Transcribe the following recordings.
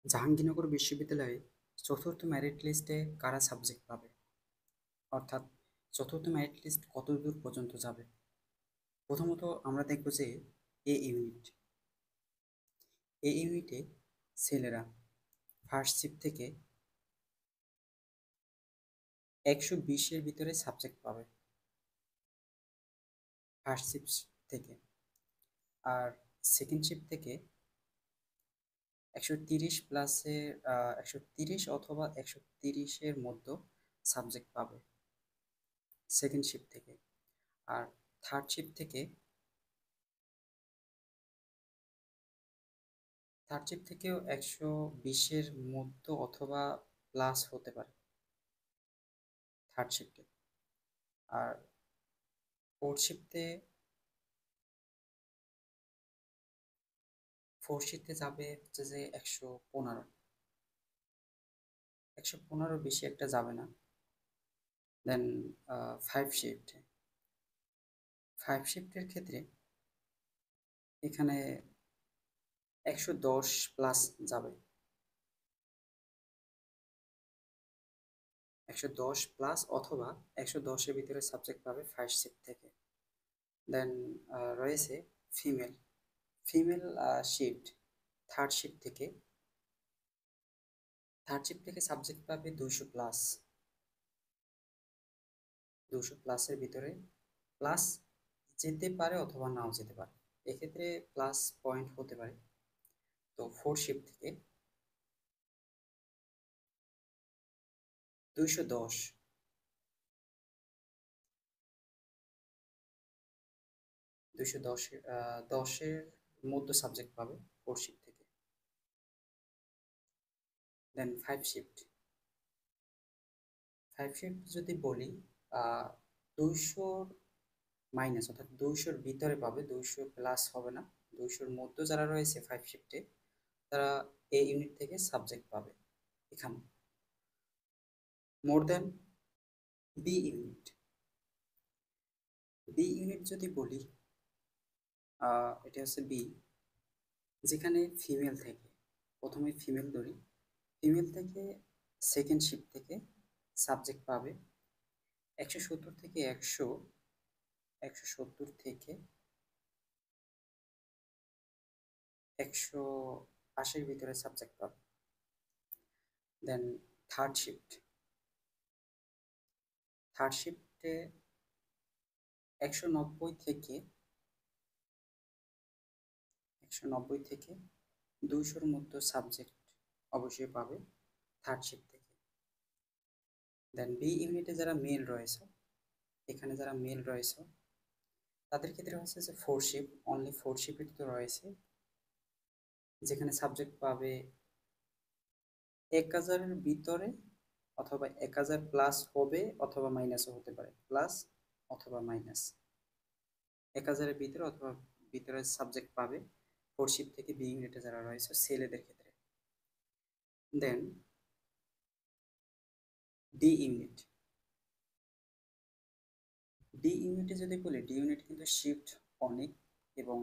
জাহাঙ্গীরনগর বিশ্ববিদ্যালয়ে চতুর্থ মেরিট লিস্টে কারা সাবজেক্ট পাবে, অর্থাৎ চতুর্থ মেরিট লিস্ট কত দূর পর্যন্ত যাবে। প্রথমত আমরা দেখব যে এ ইউনিট এ ইউনিটে ছেলেরা ফার্স্ট শিফট থেকে 120-এর ভিতরে সাবজেক্ট পাবে ফার্স্ট শিফট থেকে, আর সেকেন্ড শিফট থেকে 130+-এর 130 অথবা 130-এর মধ্যে সাবজেক্ট পাবে সেকেন্ড শিফট থেকে। আর থার্ড শিফট থেকে থেকেও 120-এর মধ্যে অথবা প্লাস হতে পারে থার্ড শিফটে। আর ফোর্থ শিফটে যাবে হচ্ছে যে 115, বেশি একটা যাবে না। দেন ফাইভ শিফটের ক্ষেত্রে এখানে 110+ যাবে, 110+ অথবা 110-এর ভিতরে সাবজেক্ট পাবে ফার্স্ট শিফট থেকে। দেন রয়েছে female female shift third shift থেকে সাবজেক্ট পাবে 200+, 200+-এর ভিতরে প্লাস যেতে পারে অথবা নাও যেতে পারে, এক্ষেত্রে প্লাস পয়েন্ট হতে পারে। তো ফোর শিফট থেকে 210, 10-এর মধ্যে সাবজেক্ট পাবে ফোর শিফট থেকে। দেন ফাইভ শিফট যদি বলি 200 মাইনাস, অর্থাৎ 200-র ভিতরে পাবে, 200+ হবে না। 200-র মধ্যে যারা রয়েছে ফাইভ শিফটে তারা এ ইউনিট থেকে সাবজেক্ট পাবে এখানে। মোর দেন বি ইউনিট যদি বলি এটা হচ্ছে বি, যেখানে ফিমেল থেকে, প্রথমে ফিমেল ধরি, ফিমেল থেকে সেকেন্ড শিফট থেকে সাবজেক্ট পাবে 170 থেকে 180-এর ভিতরে সাবজেক্ট পাবে। দেন থার্ড শিফটে 190 থেকে 200-র মধ্যে সাবজেক্ট অবশ্যই পাবে থার্ড শিফট থেকে। দেন বি ইউনিটে যারা মেল রয়েছে, এখানে যারা মেল রয়েছে তাদের ক্ষেত্রে হচ্ছে যে অনলি ফোর শিফট তো রয়েছে, যেখানে সাবজেক্ট পাবে 1000-এর ভিতরে অথবা 1000+ হবে অথবা মাইনাসও হতে পারে, প্লাস অথবা মাইনাস 1000-এর ভিতরে অথবা ভিতরে সাবজেক্ট পাবে ফোর শিফট থেকে বি ইউনিটে যারা রয়েছে ছেলেদের ক্ষেত্রে। দেন ডি ইউনিটে যদি বলি, ডি ইউনিট কিন্তু শিফট অনেক এবং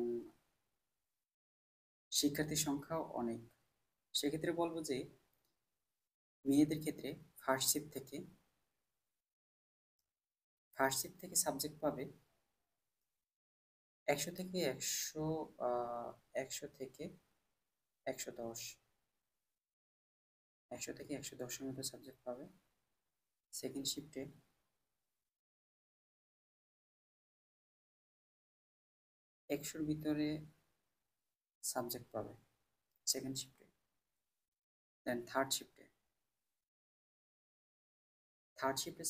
শিক্ষার্থীর সংখ্যাও অনেক। সেক্ষেত্রে বলবো যে মেয়েদের ক্ষেত্রে ফার্স্ট শিফট থেকে সাবজেক্ট পাবে 100 থেকে 110, 100-110-এর মধ্যে সাবজেক্ট পাবে। সেকেন্ড শিফটে 100-র ভিতরে সাবজেক্ট পাবে সেকেন্ড শিফটে। দেন থার্ড শিফটে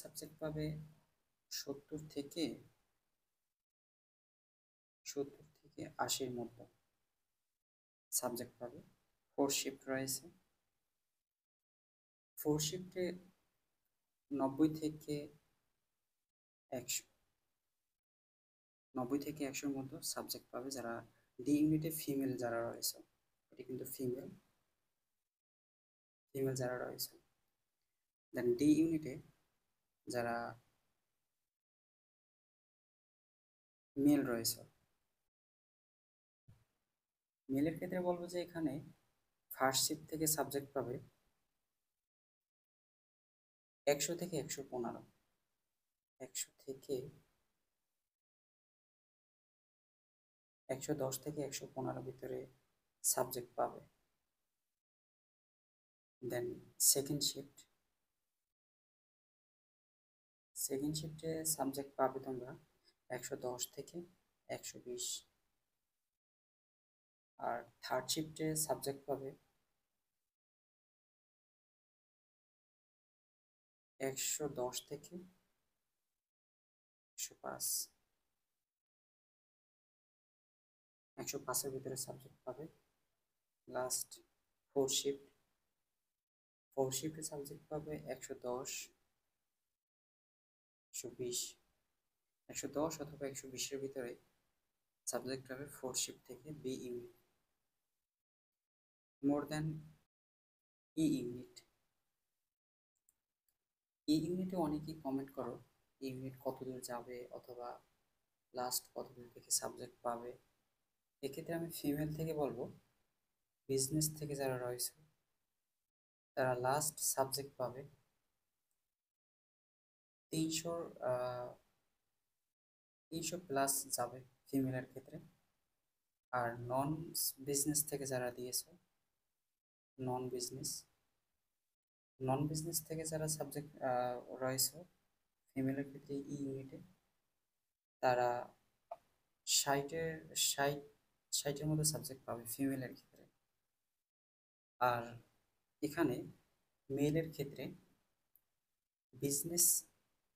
সাবজেক্ট পাবে 70-80-এর মধ্যে সাবজেক্ট পাবে। ফোর শিফট রয়েছে, ফোর শিফটে 90 থেকে 100, 90-100-এর মধ্যে সাবজেক্ট পাবে যারা ডি ইউনিটে ফিমেল যারা রয়েছে, এটি কিন্তু ফিমেল যারা রয়েছে। দেন ডি ইউনিটে যারা মেল রয়েছে, মেলের ক্ষেত্রে বলবো যে এখানে ফার্স্ট শিফট থেকে সাবজেক্ট পাবে 100 থেকে 115, 100 থেকে 110 থেকে 115 ভিতরে সাবজেক্ট পাবে। দেন সেকেন্ড শিফট, সেকেন্ড শিফটে সাবজেক্ট পাবে তোমরা 110 থেকে 120, আর থার্ড শিফটে সাবজেক্ট পাবে 110 থেকে 105, 105-এর ভিতরে সাবজেক্ট পাবে। লাস্ট ফোর্থ শিফট, ফোর্থ শিফটে সাবজেক্ট পাবে 110, 120, 110 অথবা 120-এর ভিতরে সাবজেক্ট পাবে ফোর্থ শিফট থেকে B unit. More than E unit, E ইউনিটে অনেকেই কমেন্ট করো ই ইউনিট কতদূর যাবে অথবা লাস্ট কতদূর থেকে সাবজেক্ট পাবে। এক্ষেত্রে আমি ফিমেল থেকে বলবো, বিজনেস থেকে যারা রয়েছে তারা লাস্ট সাবজেক্ট পাবে 300 প্লাস যাবে ফিমেলের ক্ষেত্রে। আর নন বিজনেস থেকে যারা দিয়েছে, নন বিজনেস, নন বিজনেস থেকে যারা সাবজেক্ট রয়েছে ফিমেলের ক্ষেত্রে ই ইউনিটে, তারা 60-এর 60-এর মতো সাবজেক্ট পাবে ফিমেলের ক্ষেত্রে। আর এখানে মেলের ক্ষেত্রে বিজনেস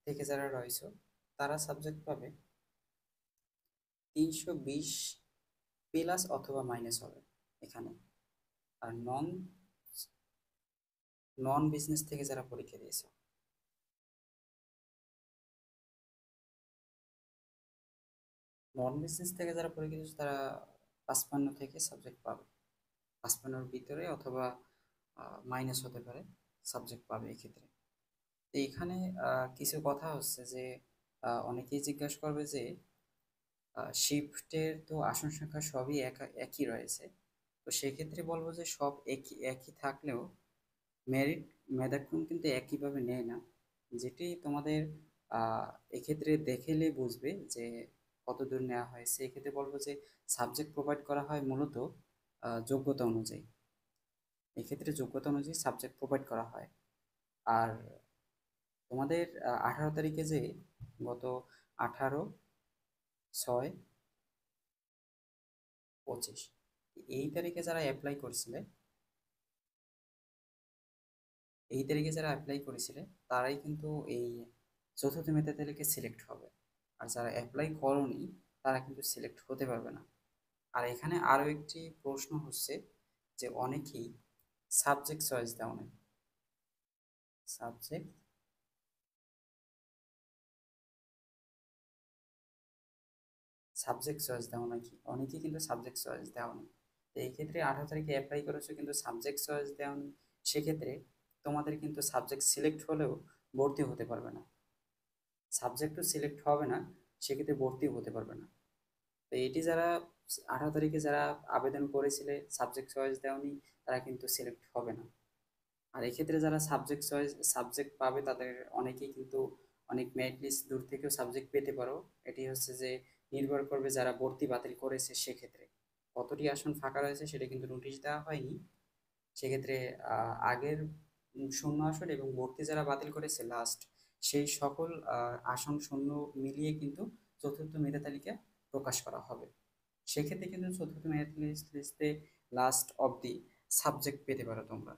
থেকে যারা রয়েছে তারা সাবজেক্ট পাবে 320 প্লাস অথবা মাইনাস হবে এখানে। আর নন নন বিজনেস থেকে যারা পরীক্ষা দিয়েছে, নন বিজনেস থেকে যারা পরীক্ষা দিয়েছে তারা 55 থেকে সাবজেক্ট পাবে, 55-এর ভিতরে অথবা মাইনাস হতে পারে সাবজেক্ট পাবে এক্ষেত্রে। তো এইখানে কিছু কথা হচ্ছে যে অনেকেই জিজ্ঞাসা করবে যে শিফটের তো আসন সংখ্যা সবই একই রয়েছে, তো সেক্ষেত্রে বলবো যে সব একই একই থাকলেও মেরিট মেধাক্রম কিন্তু একইভাবে নেয় না। যেটি তোমাদের এক্ষেত্রে দেখেলে বুঝবে যে কত দূর নেওয়া হয়েছে। এক্ষেত্রে বলবো যে সাবজেক্ট প্রোভাইড করা হয় মূলত যোগ্যতা অনুযায়ী, এক্ষেত্রে যোগ্যতা অনুযায়ী সাবজেক্ট প্রোভাইড করা হয়। আর তোমাদের 18 তারিখে যে গত 18/6/25 এই তারিখে যারা অ্যাপ্লাই করেছিলে, এই তারিখে যারা অ্যাপ্লাই করেছিলে তারাই কিন্তু এই চতুর্থ মেধা তালিকায় সিলেক্ট হবে। আর যারা অ্যাপ্লাই করনি তারা কিন্তু সিলেক্ট হতে পারবে না। আর এখানে আরও একটি প্রশ্ন হচ্ছে যে অনেকেই সাবজেক্ট চয়েস দেওয়া নেই, সাবজেক্ট সাবজেক্ট চয়েস দেওয়া নাকি অনেকেই কিন্তু সাবজেক্ট চয়েস দেওয়া নেই। তো এই ক্ষেত্রে 18 তারিখে অ্যাপ্লাই করেছো কিন্তু সাবজেক্ট চয়েস দেওয়া নেই, সেক্ষেত্রে তোমাদের কিন্তু সাবজেক্ট সিলেক্ট হলেও ভর্তি হতে পারবে না, সাবজেক্টও সিলেক্ট হবে না, সেক্ষেত্রে ভর্তিও হতে পারবে না। তো এটি যারা 18 তারিখে যারা আবেদন করেছিলে সাবজেক্ট চয়েস দেওয়ানি তারা কিন্তু সিলেক্ট হবে না। আর এক্ষেত্রে যারা সাবজেক্ট চয়েস সাবজেক্ট পাবে তাদের অনেকেই কিন্তু অনেক মেরিট লিস্ট দূর থেকেও সাবজেক্ট পেতে পারো। এটি হচ্ছে যে নির্ভর করবে যারা ভর্তি বাতিল করেছে সেক্ষেত্রে কতটি আসন ফাঁকা রয়েছে সেটা কিন্তু নোটিশ দেওয়া হয়নি। সেক্ষেত্রে আগের শূন্য আসন এবং ভর্তি যারা বাতিল করেছে লাস্ট সেই সকল আসন শূন্য মিলিয়ে কিন্তু চতুর্থ মেধা তালিকা প্রকাশ করা হবে। সেক্ষেত্রে কিন্তু চতুর্থ মেরিট লিস্টে লাস্ট অবধি সাবজেক্ট পেতে পারো তোমরা।